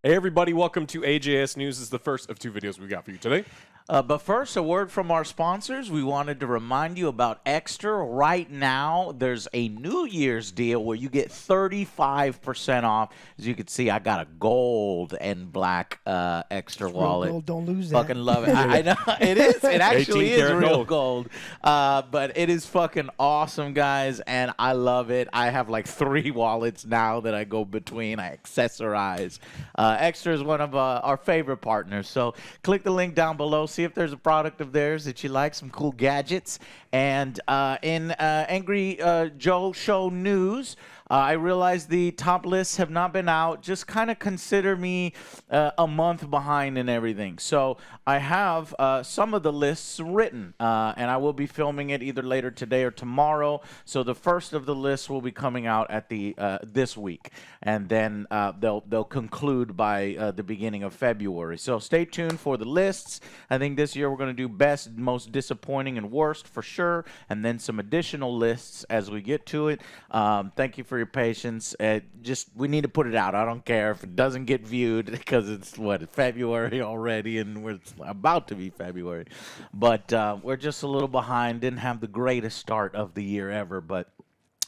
Hey everybody, welcome to AJS News. This is the first of two videos we got for you today. But first, a word from our sponsors. We wanted to remind you about Extra. Right now, there's a New Year's deal where you get 35% off. As you can see, I got a gold and black Extra wallet. Gold, don't lose that. Fucking love it. I know it is. It actually is 18-karat real gold. but it is fucking awesome, guys, and I love it. I have like 3 wallets now that I go between. I accessorize. Extra is one of our favorite partners. So click the link down below. See if there's a product of theirs that you like, some cool gadgets. And in Angry Joe Show news, I realize the top lists have not been out. Just kind of consider me a month behind and everything. So I have some of the lists written, and I will be filming it either later today or tomorrow. So the first of the lists will be coming out at the this week, and then they'll conclude by the beginning of February. So stay tuned for the lists. I think this year we're going to do best, most disappointing, and worst for sure, and then some additional lists as we get to it. Thank you for your patience. We need to put it out. I don't care if it doesn't get viewed because it's February already, and we're about to be February. But we're just a little behind. Didn't have the greatest start of the year ever, but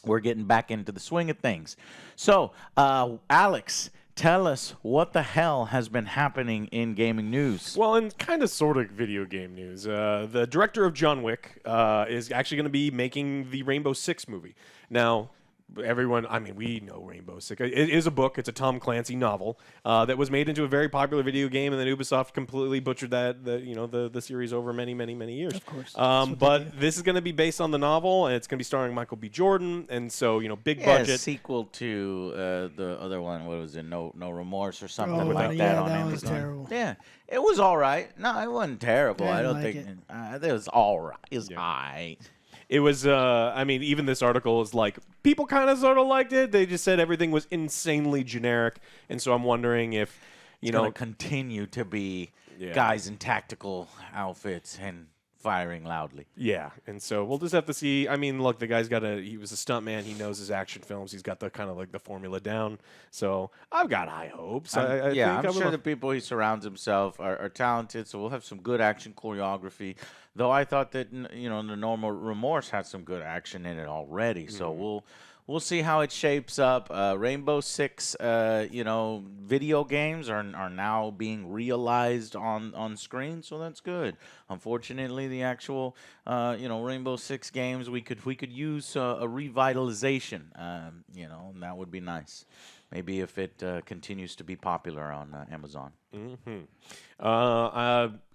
we're getting back into the swing of things. So, Alex, tell us what the hell has been happening in gaming news. Well, in kind of sort of video game news, the director of John Wick is actually going to be making the Rainbow Six movie. Now, everyone, I mean, we know Rainbow Six. It is a book. It's a Tom Clancy novel that was made into a very popular video game, and then Ubisoft completely butchered the series over many, many, many years. Of course. But this is going to be based on the novel, and it's going to be starring Michael B. Jordan, and so, big Yeah, budget. sequel to the other one. What was it? No Remorse or something Oh, like yeah, that on that was Amazon. terrible. Yeah, it was all right. No, it wasn't terrible. I I didn't don't like think it was all right. It was all right. It was, I mean, even this article is like, people kind of sort of liked it. They just said everything was insanely generic. And so I'm wondering if, It's going to continue to be guys in tactical outfits and firing loudly. Yeah. And so we'll just have to see. I mean, look, the guy's he was a stuntman. He knows his action films. He's got the kind of like the formula down. So I've got high hopes. I'm sure the people he surrounds himself are talented. So we'll have some good action choreography. Though I thought that the normal Remorse had some good action in it already. So we'll see how it shapes up. Rainbow Six, video games are now being realized on screen, so that's good. Unfortunately, the actual Rainbow Six games we could use a revitalization. And that would be nice. Maybe if it continues to be popular on Amazon.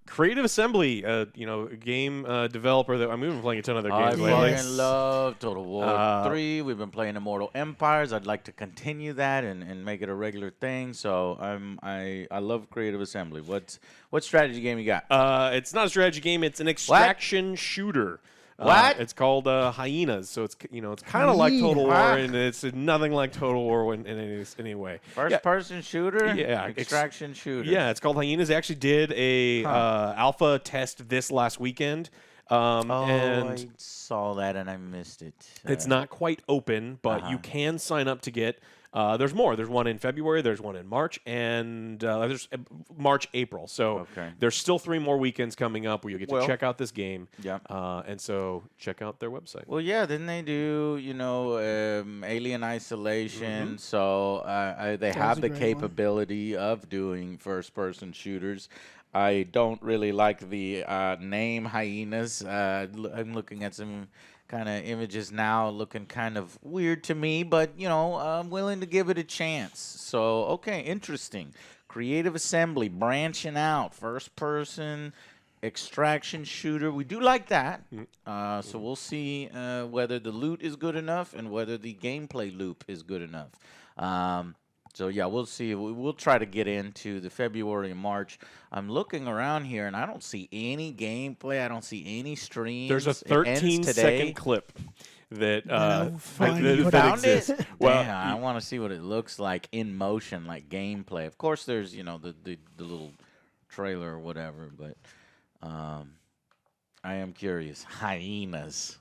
Creative Assembly, a game developer that we've been playing a ton of their games lately. I fucking love Total War 3. We've been playing Immortal Empires. I'd like to continue that and make it a regular thing. So I love Creative Assembly. What strategy game you got? It's not a strategy game. It's an extraction shooter. What? It's called Hyenas. So it's kind of like Total War, and it's nothing like Total War in any way. First-person shooter? Yeah. Extraction shooter. Yeah, it's called Hyenas. They actually did a alpha test this last weekend. And I saw that and I missed it. It's not quite open, but you can sign up to get. There's more. There's one in February. There's one in March, and there's March, April. So there's still 3 more weekends coming up where you get to check out this game. Yeah. And so check out their website. Well, yeah. Didn't they do Alien Isolation? So they have the capability of doing first-person shooters. I don't really like the name Hyenas. I'm looking at some kind of images now, looking kind of weird to me, but I'm willing to give it a chance. So okay, interesting. Creative Assembly branching out, first person extraction shooter. We do like that. So we'll see whether the loot is good enough and whether the gameplay loop is good enough. So yeah, we'll see. We'll try to get into the February and March. I'm looking around here, and I don't see any gameplay. I don't see any streams. There's a 13-second clip that you found exists. it. Well, damn, I want to see what it looks like in motion, like gameplay. Of course, there's the little trailer or whatever, but I am curious. Hyenas.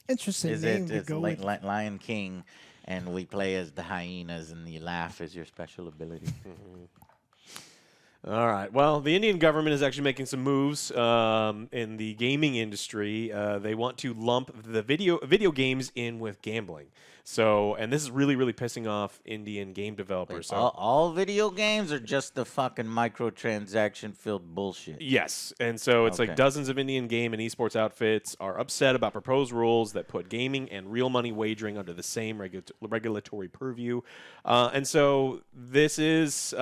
Interesting Is name it? to It's go with. Lion King. and we play as the hyenas, and you laugh as your special ability. All right. Well, the Indian government is actually making some moves in the gaming industry. They want to lump the video games in with gambling. So, and this is really, really pissing off Indian game developers. All video games are just the fucking microtransaction-filled bullshit. Yes, and so it's like dozens of Indian game and esports outfits are upset about proposed rules that put gaming and real money wagering under the same regulatory purview. And so this is...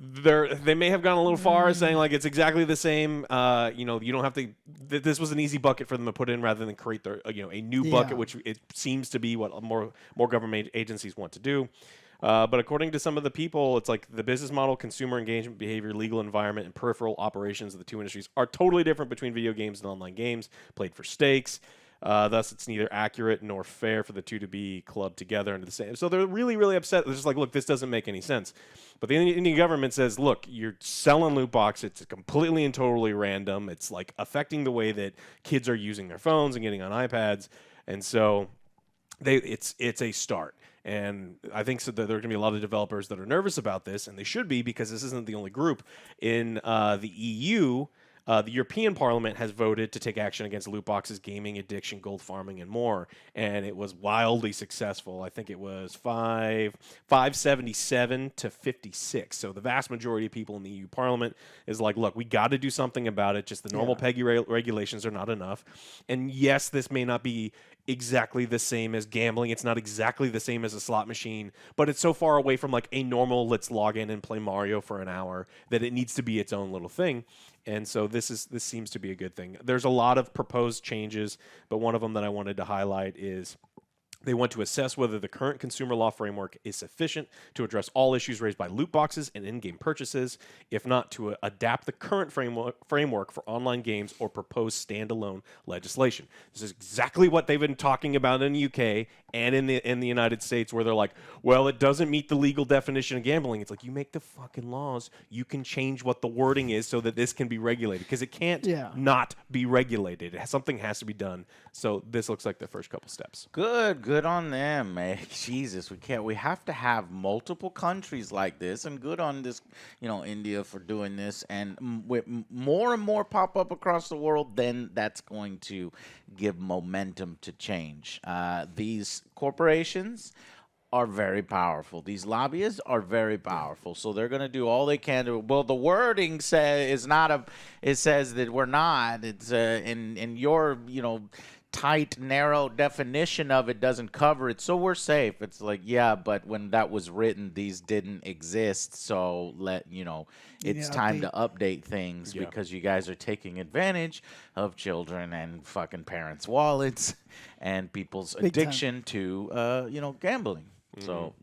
they may have gone a little far, saying like it's exactly the same. You don't have to. This was an easy bucket for them to put in rather than create a new bucket, which it seems to be what more government agencies want to do. But according to some of the people, it's like the business model, consumer engagement behavior, legal environment, and peripheral operations of the two industries are totally different between video games and online games played for stakes. Thus, it's neither accurate nor fair for the two to be clubbed together into the same. So they're really, really upset. They're just like, look, this doesn't make any sense. But the Indian government says, look, you're selling loot boxes. It's completely and totally random. It's like affecting the way that kids are using their phones and getting on iPads. And so it's a start. And I think so that there are going to be a lot of developers that are nervous about this, and they should be, because this isn't the only group. In the EU, the European Parliament has voted to take action against loot boxes, gaming addiction, gold farming, and more. And it was wildly successful. I think it was 577 to 56. So the vast majority of people in the EU Parliament is like, look, we got to do something about it. Just the normal PEGI regulations are not enough. And yes, this may not be exactly the same as gambling. It's not exactly the same as a slot machine, but it's so far away from like a normal let's log in and play Mario for an hour that it needs to be its own little thing. And so this seems to be a good thing. There's a lot of proposed changes, but one of them that I wanted to highlight is they want to assess whether the current consumer law framework is sufficient to address all issues raised by loot boxes and in-game purchases. If not, to adapt the current framework for online games or propose standalone legislation. This is exactly what they've been talking about in the UK and in the United States, where they're like, well, it doesn't meet the legal definition of gambling. It's like, you make the fucking laws. You can change what the wording is so that this can be regulated, because it can't not be regulated. Something has to be done. So this looks like the first couple steps. Good on them, man. Jesus, we have to have multiple countries like this, and good on this, India for doing this, and with more and more pop up across the world, then that's going to give momentum to change. These corporations are very powerful. These lobbyists are very powerful. So they're going to do all they can to. Well, the wording says it says that we're not. It's in your tight, narrow definition of it doesn't cover it, so we're safe. It's like, yeah, but when that was written, these didn't exist, so it's time to update things because you guys are taking advantage of children and fucking parents' wallets and people's addiction to gambling. So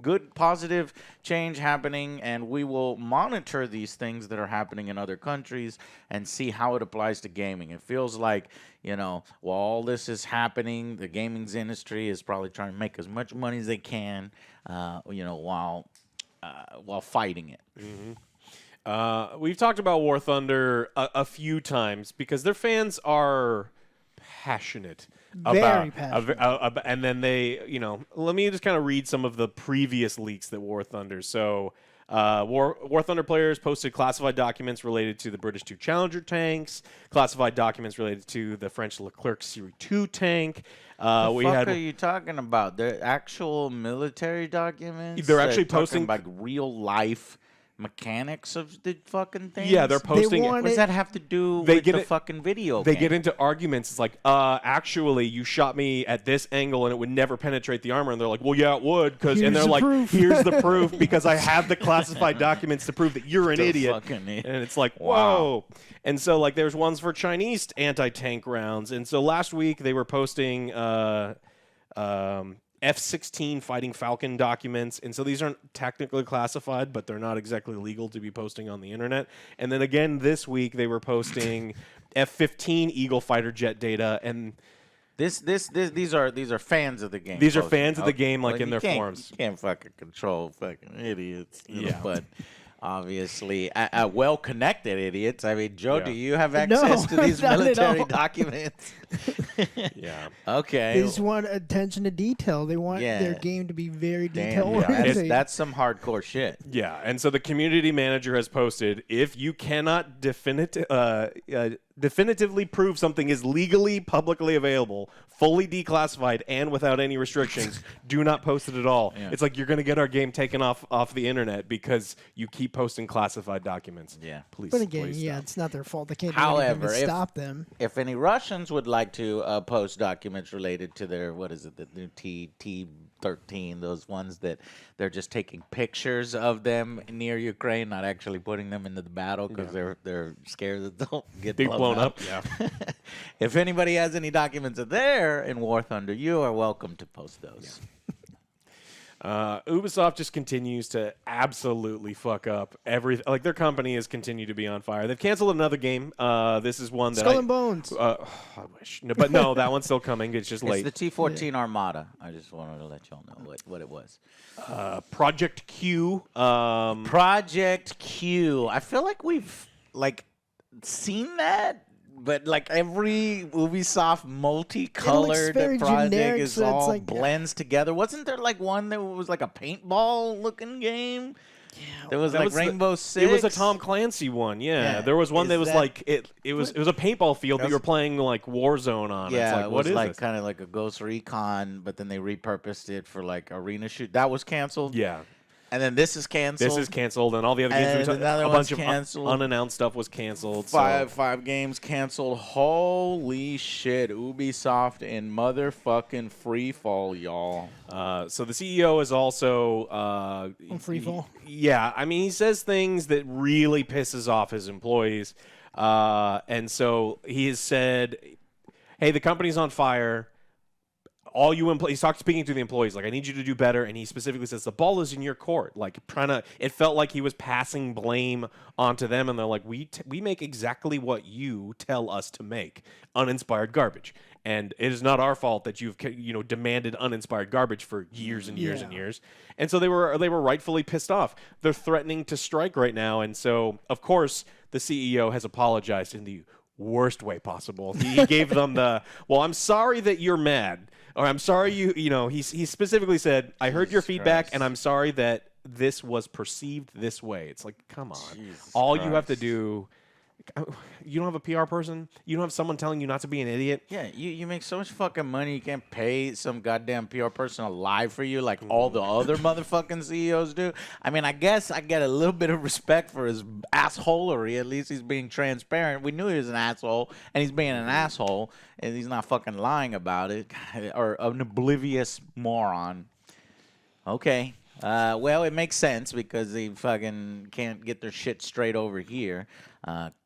good positive change happening, and we will monitor these things that are happening in other countries and see how it applies to gaming. It feels like, while all this is happening, the gaming industry is probably trying to make as much money as they can, while fighting it. Mm-hmm. We've talked about War Thunder a few times because their fans are passionate. Very passionate. And then they, let me just kind of read some of the previous leaks that War Thunder. So, War Thunder players posted classified documents related to the British 2 Challenger tanks, classified documents related to the French Leclerc Series 2 tank. What are you talking about? They're actual military documents? They're actually posting like real life mechanics of the fucking thing? Yeah, they're posting. What does that have to do with the fucking video They game? get into arguments. It's like, actually, you shot me at this angle and it would never penetrate the armor. And they're like, well, yeah, it would. And they're like, here's the proof because I have the classified documents to prove that you're an idiot. And it's like, whoa. And so, like, there's ones for Chinese anti-tank rounds. And so last week they were posting F-16 Fighting Falcon documents, and so these aren't technically classified, but they're not exactly legal to be posting on the internet. And then again this week they were posting F-15 Eagle fighter jet data, and these are fans of the game. These are fans of the game, like in their forums. You can't fucking control fucking idiots, but obviously well-connected idiots. I mean, Joe, do you have access to these military documents? Yeah. Okay. They just want attention to detail. They want their game to be very detail Damn, oriented. that's some hardcore shit. Yeah, and so the community manager has posted, if you cannot definitively prove something is legally publicly available, fully declassified, and without any restrictions, do not post it at all. Yeah. It's like you're going to get our game taken off the internet because you keep posting classified documents. Yeah. Please. But again, please yeah, stop. it's not their fault. They can't do However, anything to stop them. If any Russians would like to post documents related to their, what is it, the new T-13, those ones that they're just taking pictures of them near Ukraine, not actually putting them into the battle because they're scared that they'll get blown up. Yeah. If anybody has any documents of there in War Thunder, you are welcome to post those. Ubisoft just continues to absolutely fuck up everything. Like, their company has continued to be on fire. They've canceled another game. This is one that Skull and Bones. I wish, no, but no, that one's still coming. It's just late. It's the T-14 Armada. I just wanted to let y'all know what it was. Project Q. Project Q. I feel like we've seen that. But like every Ubisoft multicolored very project generic, is so it's all like- blends together. Wasn't there like one that was like a paintball looking game? Yeah, there was That like was Rainbow Six. It was a Tom Clancy one. Yeah, there was one Is that was that- like it was a paintball field that you were playing like Warzone on. Yeah, it's like, it what was is like this? kind of like a Ghost Recon, but then they repurposed it for like arena shoot. That was canceled. Yeah. And then this is canceled. This is canceled, and all the other games. And another a one's bunch of canceled. unannounced stuff was canceled. Five games canceled. Holy shit. Ubisoft in motherfucking free fall, y'all. So the CEO is also On free fall? Yeah, I mean, he says things that really pisses off his employees, and so he has said, "Hey, the company's on fire. All you employees." He's speaking to the employees, like, "I need you to do better." And he specifically says, "The ball is in your court." Like, it felt like he was passing blame onto them, and they're like, "We make exactly what you tell us to make, uninspired garbage." And it is not our fault that you've demanded uninspired garbage for years and years and years. And so they were rightfully pissed off. They're threatening to strike right now, and so of course the CEO has apologized in the worst way possible. He gave them the, "Well, I'm sorry that you're mad," or "I'm sorry he specifically said, "I heard your feedback Christ. and I'm sorry that this was perceived this way." It's like, come on. Jesus All you have to Christ. do, you don't have a PR person? You don't have someone telling you not to be an idiot? Yeah, you make so much fucking money, you can't pay some goddamn PR person to lie for you like all the other motherfucking CEOs do. I mean, I guess I get a little bit of respect for his assholery. At least he's being transparent. We knew he was an asshole, and he's being an asshole, and he's not fucking lying about it. Or an oblivious moron. Okay. Well, it makes sense because they fucking can't get their shit straight over here.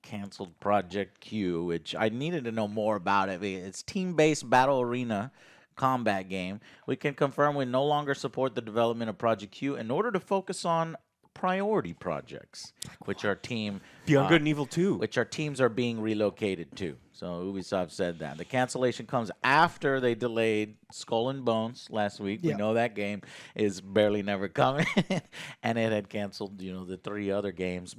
Canceled Project Q, which I needed to know more about it. It's team-based battle arena combat game. We can confirm we no longer support the development of Project Q in order to focus on priority projects, which our team Beyond Good and Evil 2. which our teams are being relocated to. So Ubisoft said that. The cancellation comes after they delayed Skull and Bones last week. We Yeah. know that game is barely never coming. And it had canceled, the 3 other games.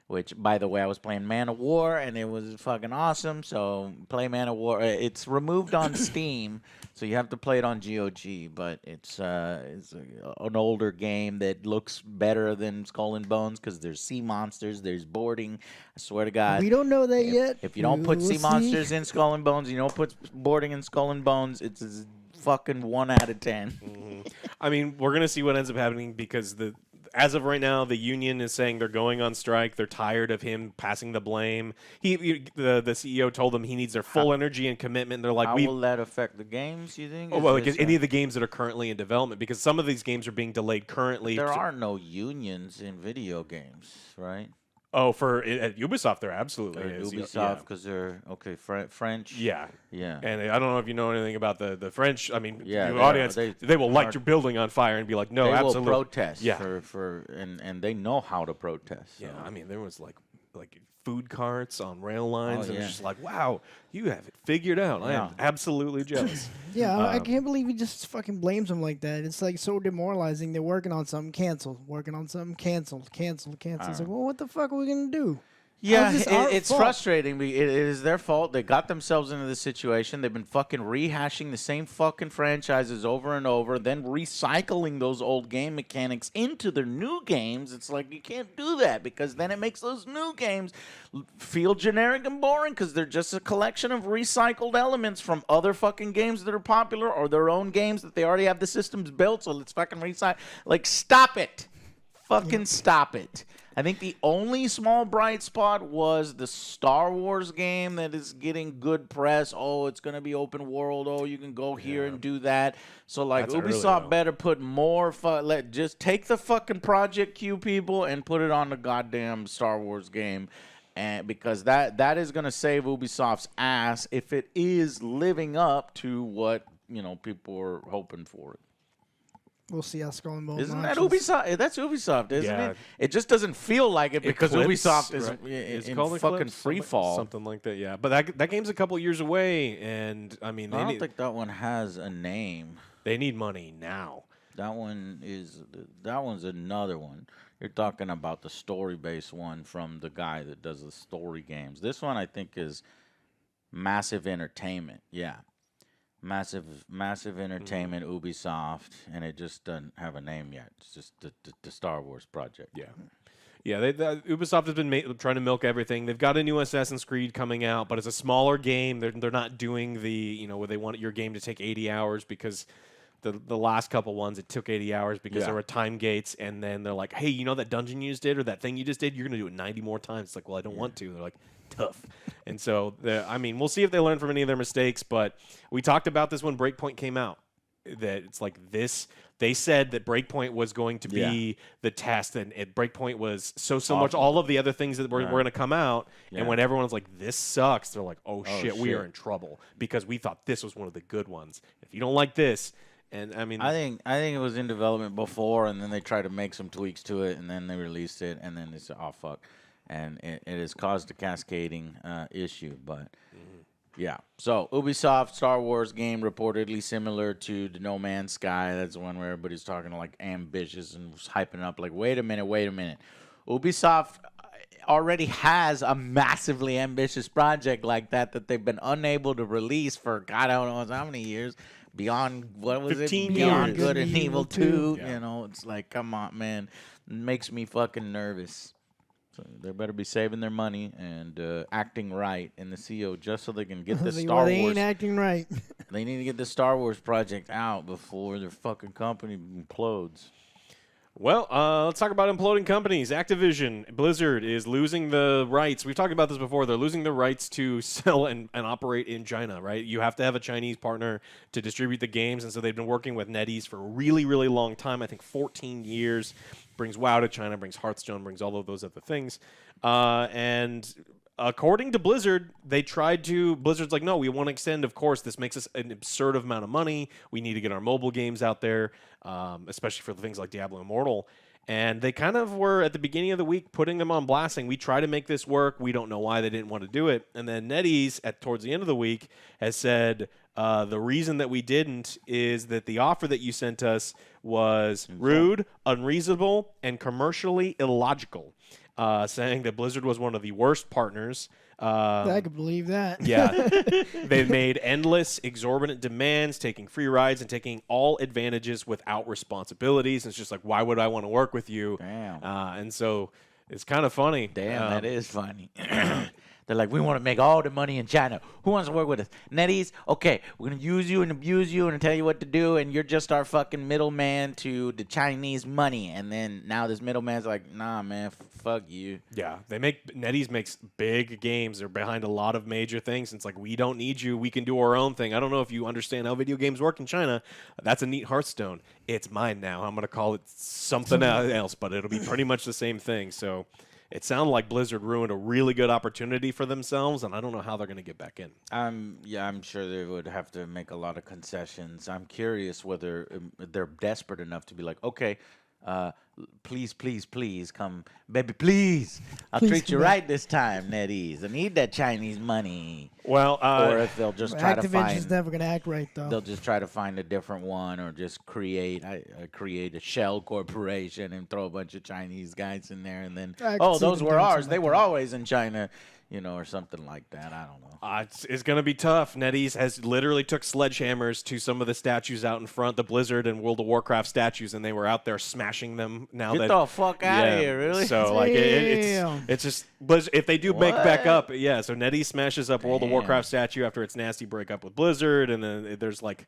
Which, by the way, I was playing Man of War, and it was fucking awesome. So play Man of War. It's removed on Steam, so you have to play it on GOG. But it's an older game that looks better than Skull and Bones because there's sea monsters, there's boarding. I swear to God. We don't know that yet. If you don't put sea monsters in Skull and Bones, you don't put boarding in Skull and Bones, it's a fucking 1 out of 10. I mean, we're going to see what ends up happening because as of right now, the union is saying they're going on strike. They're tired of him passing the blame. The CEO told them he needs their full energy and commitment. They're like, How will that affect the games, you think? Oh, Is well, like this any of the games that are currently in development, because some of these games are being delayed currently. There are no unions in video games, right? Oh, at Ubisoft, there absolutely Or is. Ubisoft, because they're, French. Yeah. Yeah. And I don't know if you know anything about the French. I mean, Yeah, the they audience, are. they will light Hard- your building on fire and be like, no, They absolutely. will protest Yeah. and they know how to protest. So. Yeah, I mean, there was like food carts on rail lines, Oh, and yeah. it's just like, wow, you have it figured out. I am Yeah. absolutely jealous. Yeah, I can't believe he just fucking blames them like that. It's like so demoralizing. They're working on something, canceled. Working on something, canceled. It's like, well, what the fuck are we gonna do? Yeah, this our it's fault? frustrating. It is their fault. They got themselves into this situation. They've been fucking rehashing the same fucking franchises over and over, then recycling those old game mechanics into their new games. It's like you can't do that because then it makes those new games feel generic and boring because they're just a collection of recycled elements from other fucking games that are popular or their own games that they already have the systems built. So let's fucking recycle. Like, stop it. Fucking stop it. I think the only small bright spot was the Star Wars game that is getting good press. Oh, it's going to be open world. Oh, you can go here and do that. So, like, That's early, Ubisoft though. better put more just take the fucking Project Q people and put it on the goddamn Star Wars game. And because that is going to save Ubisoft's ass if it is living up to what, people are hoping for it. We'll see how Skull and Bones Isn't that launches. Ubisoft? That's Ubisoft, isn't Yeah. it? It just doesn't feel like it because Eclipse, Ubisoft is right? It's in called fucking Eclipse, free fall. something like that. Yeah, but that game's a couple years away, and I mean, I don't think that one has a name. they need money now. That one's another one. You're talking about the story-based one from the guy that does the story games. This one I think is Massive Entertainment. Yeah. Massive Entertainment, Ubisoft, and it just doesn't have a name yet. It's just the Star Wars project. Yeah. Yeah, Ubisoft has been trying to milk everything. They've got a new Assassin's Creed coming out, but it's a smaller game. They're not doing where they want your game to take 80 hours because the last couple ones it took 80 hours because there were time gates, and then they're like, hey, that dungeon you just did or that thing you just did, you're gonna do it 90 more times. It's like, well, I don't want to. They're like, tough. And so we'll see if they learn from any of their mistakes. But we talked about this when Breakpoint came out. That it's like this. They said that Breakpoint was going to be the test, and Breakpoint was so much all of the other things that were going to come out. Yeah. And when everyone's like, "This sucks," they're like, "Oh, shit, we shit. are in trouble because we thought this was one of the good ones. If you don't like this." And I mean, I think it was in development before, and then they tried to make some tweaks to it, and then they released it, and then they said, "Oh fuck," and it has caused a cascading issue. But yeah, so Ubisoft Star Wars game reportedly similar to the No Man's Sky. That's the one where everybody's talking like ambitious and was hyping up. Like, wait a minute, Ubisoft already has a massively ambitious project like that they've been unable to release for God I don't know how many years. Beyond, what was 15 it? Beyond years. Good and Evil 2. Yeah. It's like, come on, man. It makes me fucking nervous. So they better be saving their money and acting right in the CEO just so they can get this Star They Wars. ain't acting right. They need to get the Star Wars project out before their fucking company implodes. Well, let's talk about imploding companies. Activision, Blizzard is losing the rights. We've talked about this before. They're losing the rights to sell and operate in China, right? You have to have a Chinese partner to distribute the games, and so they've been working with NetEase for a really, really long time. I think 14 years. Brings WoW to China, brings Hearthstone, brings all of those other things. And according to Blizzard, Blizzard's like, no, we want to extend. Of course, this makes us an absurd amount of money. We need to get our mobile games out there, especially for things like Diablo Immortal. And they kind of were, at the beginning of the week, putting them on blast, saying, we try to make this work. We don't know why they didn't want to do it. And then NetEase, towards the end of the week, has said, the reason that we didn't is that the offer that you sent us was rude, unreasonable, and commercially illogical. Saying that Blizzard was one of the worst partners. I could believe that. Yeah. They've made endless, exorbitant demands, taking free rides and taking all advantages without responsibilities. And it's just like, why would I want to work with you? Damn. And so it's kind of funny. Damn, that is funny. They're like, we want to make all the money in China. Who wants to work with us? NetEase, okay, we're going to use you and abuse you and tell you what to do, and you're just our fucking middleman to the Chinese money. And then now this middleman's like, nah, man, fuck you. Yeah, NetEase makes big games. They're behind a lot of major things. It's like, we don't need you. We can do our own thing. I don't know if you understand how video games work in China. That's a neat Hearthstone. It's mine now. I'm going to call it something else, but it'll be pretty much the same thing. So it sounded like Blizzard ruined a really good opportunity for themselves, and I don't know how they're going to get back in. I'm sure they would have to make a lot of concessions. I'm curious whether they're desperate enough to be like, okay, please, please, please come, baby, please. I'll Please treat come you back. right this time, NetEase. I need that Chinese money. Well, Or if they'll just try to Activision's find, never gonna act right though. they'll just try to find a different one, or just create a shell corporation and throw a bunch of Chinese guys in there, and then I could see those them were doing ours. something They like were that. always in China, or something like that. I don't know. it's going to be tough. NetEase has literally took sledgehammers to some of the statues out in front, the Blizzard and World of Warcraft statues, and they were out there smashing them. Now Get that the fuck out of here, really? So like Damn. it's just Blizzard, if they do make back What? up, yeah. So NetEase smashes up World of Damn. Warcraft statue after its nasty breakup with Blizzard, and then there's like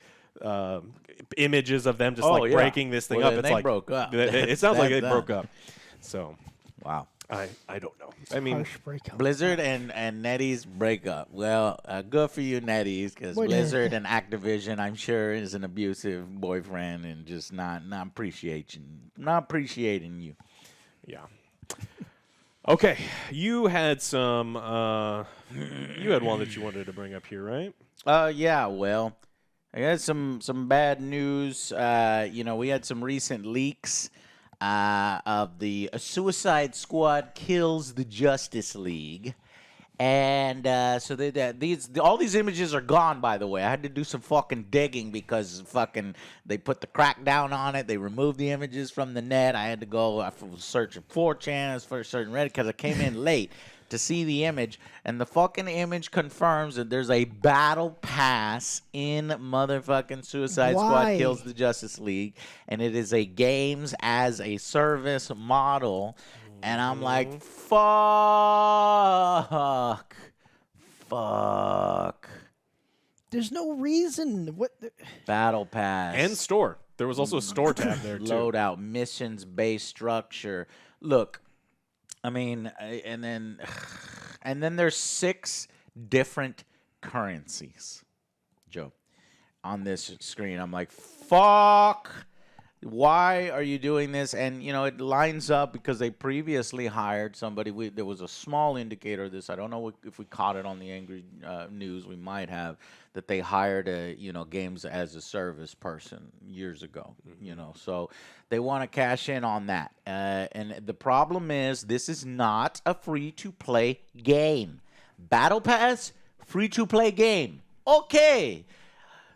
images of them just Oh, like yeah. breaking this thing Well, up. then It's they like broke up. It sounds like That's they broke done. up. So Wow. I don't know. I mean, Harsh breakup. Blizzard and NetEase break up. Well, good for you, NetEase, because Wait, Blizzard and Activision, I'm sure, is an abusive boyfriend and just not appreciating you. yeah. Okay, you had some. You had one that you wanted to bring up here, right? Yeah. Well, I got some bad news. We had some recent leaks of the Suicide Squad kills the Justice League. And so all these images are gone. By the way, I had to do some fucking digging because they put the crackdown on it. They removed the images from the net. I had to go searching 4chan for certain Reddit because I came in late to see the image, and the fucking image confirms that there's a battle pass in motherfucking Suicide Squad Why? Kills the Justice League, and it is a games as a service model. And I'm like, fuck. There's no reason. What? Battle Pass. And store. There was also a store tab there too. Loadout, missions-based structure. Look, I mean, and then there's 6 different currencies, Joe, on this screen. I'm like, fuck. Why are you doing this? And, it lines up because they previously hired somebody. There was a small indicator of this. I don't know if we caught it on the Angry News. We might have. That they hired a, games as a service person years ago, So they want to cash in on that. And the problem is this is not a free-to-play game. Battle Pass, free-to-play game. Okay.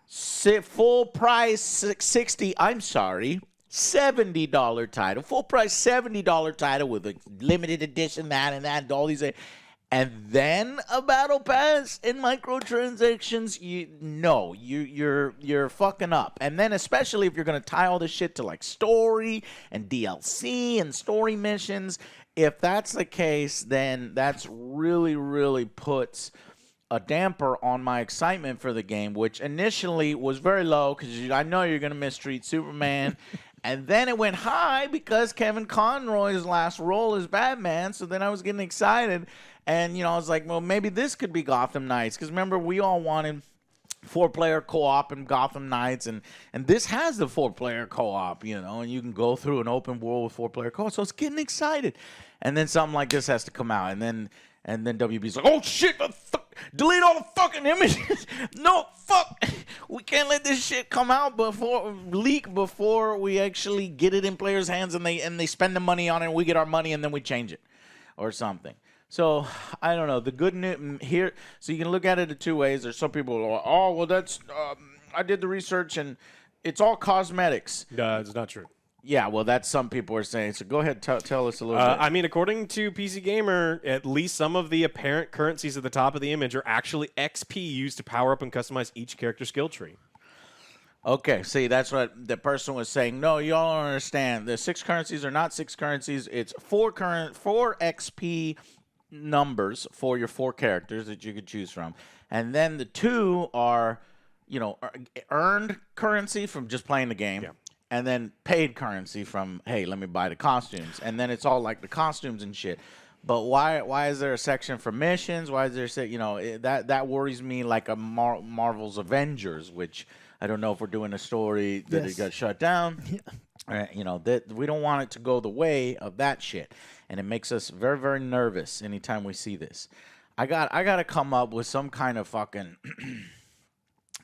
Full price $70 title. Full price $70 title with a limited edition, that and that, and all these. And then a battle pass and microtransactions. You're fucking up. And then especially if you're gonna tie all this shit to like story and DLC and story missions. If that's the case, then that's really puts a damper on my excitement for the game, which initially was very low because I know you're going to mistreat Superman. And then it went high because Kevin Conroy's last role is Batman. So then I was getting excited. And, I was like, well, maybe this could be Gotham Knights. Because remember, we all wanted 4-player co-op in Gotham Knights. And this has the 4-player co-op, and you can go through an open world with 4-player co-op. So I was getting excited. And then something like this has to come out. And then WB's like, oh, shit, delete all the fucking images. No, fuck. We can't let this shit come out leak before we actually get it in players' hands and they spend the money on it and we get our money and then we change it or something. So, I don't know. The good news here, so you can look at it in 2 ways. There's some people who are like, oh, well, that's, I did the research and it's all cosmetics. It's not true. Yeah, well, that's some people are saying. So go ahead, tell us a little bit. I mean, according to PC Gamer, at least some of the apparent currencies at the top of the image are actually XP used to power up and customize each character skill tree. Okay, see, that's what the person was saying. No, y'all don't understand. The 6 currencies are not 6 currencies. It's 4 XP numbers for your 4 characters that you could choose from. And then the 2 are, earned currency from just playing the game. Yeah. And then paid currency from, hey, let me buy the costumes. And then it's all like the costumes and shit. But why is there a section for missions? Why is there that worries me like a Marvel's Avengers, which I don't know if we're doing a story that it got shut down. Yeah. That we don't want it to go the way of that shit. And it makes us very, very nervous anytime we see this. I got to come up with some kind of fucking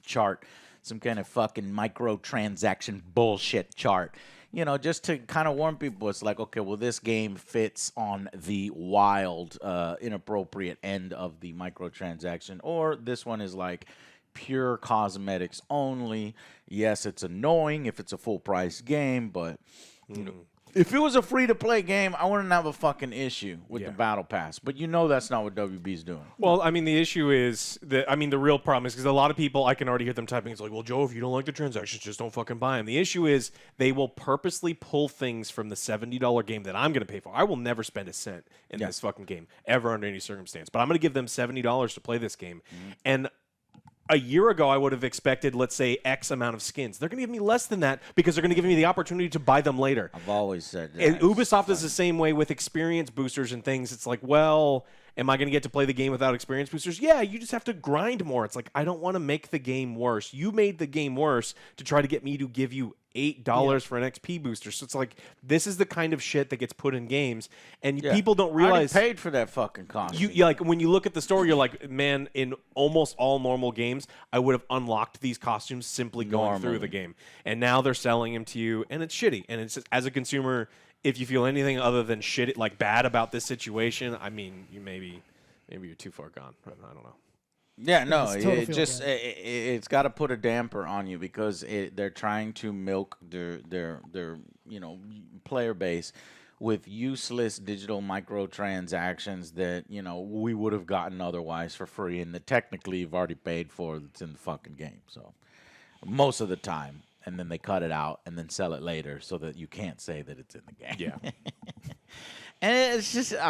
chart. Some kind of fucking microtransaction bullshit chart. you know, just to kind of warn people, it's like, okay, well, this game fits on the wild, inappropriate end of the microtransaction, or this one is like pure cosmetics only. Yes, it's annoying if it's a full price game, but you know, if it was a free-to-play game, I wouldn't have a fucking issue with the Battle Pass. But you know that's not what WB's doing. Well, I mean, the issue is that, I mean, the real problem is because a lot of people, I can already hear them typing, it's like, well, Joe, if you don't like the transactions, just don't fucking buy them. The issue is they will purposely pull things from the $70 game that I'm going to pay for. I will never spend a cent in this fucking game, ever under any circumstance. But I'm going to give them $70 to play this game. And a year ago, I would have expected, let's say, X amount of skins. They're going to give me less than that because they're going to give me the opportunity to buy them later. I've always said that. And Ubisoft is the same way with experience boosters and things. It's like, well, am I going to get to play the game without experience boosters? Yeah, you just have to grind more. It's like, I don't want to make the game worse. You made the game worse to try to get me to give you $8 for an XP booster. So it's like, this is the kind of shit that gets put in games, and people don't realize. I paid for that fucking costume. You like when you look at the story, you're like, man, in almost all normal games, I would have unlocked these costumes simply going through the game, and now they're selling them to you, and it's shitty. And it's as a consumer, if you feel anything other than shit, like bad about this situation, I mean, you maybe you're too far gone. I don't know. Yeah, no, totally it just it's got to put a damper on you because they're trying to milk their you know, player base with useless digital microtransactions that, you know, we would have gotten otherwise for free, and that technically you've already paid for. It's in the fucking game, so most of the time, and then they cut it out and then sell it later so that you can't say that it's in the game. Yeah. And it's just, It's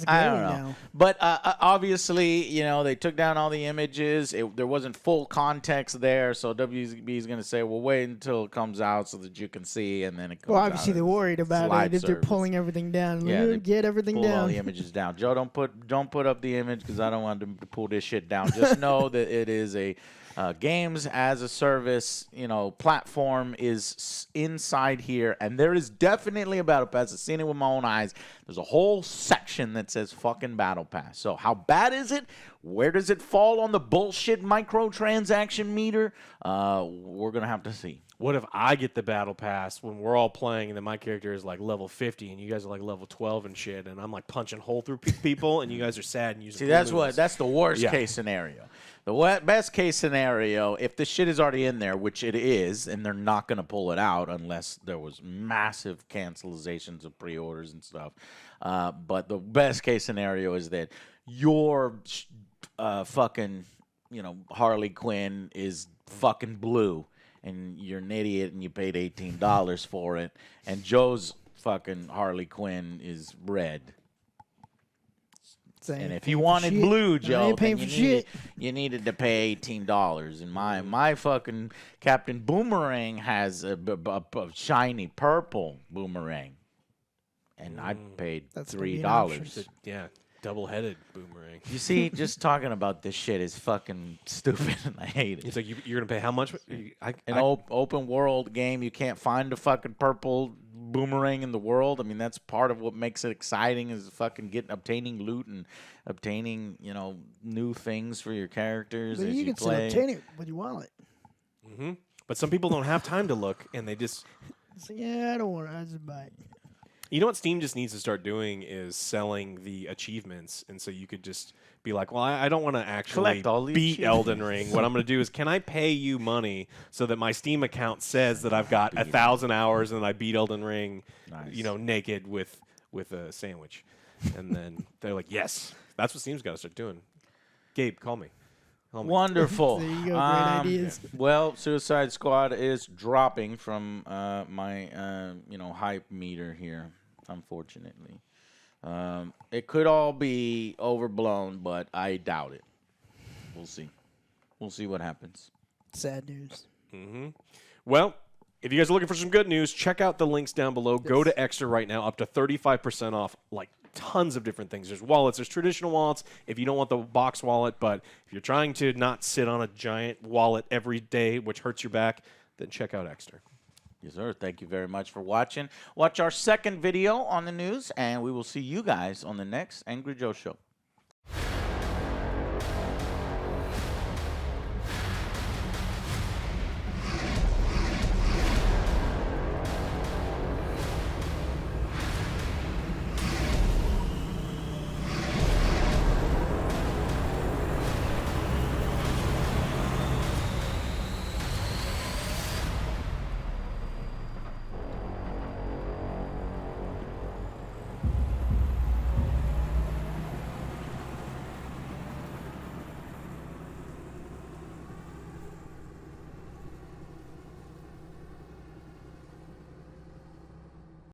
I don't going know. now. But obviously, you know, they took down all the images. There wasn't full context there, so WB is going to say, well, wait until it comes out so that you can see, and then it comes Well, obviously out. they're worried about live it if they're service. pulling everything down. Yeah, they Get everything pull all down. the images down. Joe, don't put up the image because I don't want them to pull this shit down. Just know that it is a games as a service, you know, platform is inside here, and there is definitely a battle pass. I've seen it with my own eyes. There's a whole section that says fucking battle pass. So how bad is it? Where does it fall on the bullshit microtransaction meter? We're gonna have to see. What if I get the battle pass when we're all playing and then my character is like level 50 and you guys are like level 12 and shit, and I'm like punching hole through people and you guys are sad and using See, that's the worst Yeah. case scenario. The best case scenario, if the shit is already in there, which it is, and they're not going to pull it out unless there was massive cancelizations of pre-orders and stuff. But the best case scenario is that your fucking, you know, Harley Quinn is fucking blue, and you're an idiot and you paid $18 for it, and Joe's fucking Harley Quinn is red. And if you wanted blue, Joe, then you needed to pay $18. And my fucking Captain Boomerang has a shiny purple boomerang, and I paid $3. Yeah, double-headed boomerang. You see, just talking about this shit is fucking stupid, and I hate it. It's like you're gonna pay how much? Open world game, you can't find a fucking purple boomerang in the world. I mean, that's part of what makes it exciting, is fucking obtaining loot and obtaining, you know, new things for your characters But as you you can still play. obtain it with your wallet. Mm-hmm. But some people don't have time to look, and they just. So, yeah, I don't want to. I just buy it. You know what Steam just needs to start doing is selling the achievements, and so you could just be like, well, I don't want to actually Collect all the beat achievements. Elden Ring. What I'm going to do is, can I pay you money so that my Steam account says that I've got 1,000 hours and I beat Elden Ring, you know, naked with a sandwich, and then they're like, yes, that's what Steam's got to start doing. Gabe, call me. Wonderful. There you go, great ideas. Well, Suicide Squad is dropping from my you know, hype meter here, unfortunately. It could all be overblown, but I doubt it. We'll see. We'll see what happens. Sad news. Mm-hmm. Well, if you guys are looking for some good news, check out the links down below. Go to Extra right now, up to 35% off, like tons of different things. There's wallets. There's traditional wallets if you don't want the box wallet, but if you're trying to not sit on a giant wallet every day, which hurts your back, then check out Extra. Yes, sir. Thank you very much for watching. Watch our second video on the news, and we will see you guys on the next Angry Joe Show.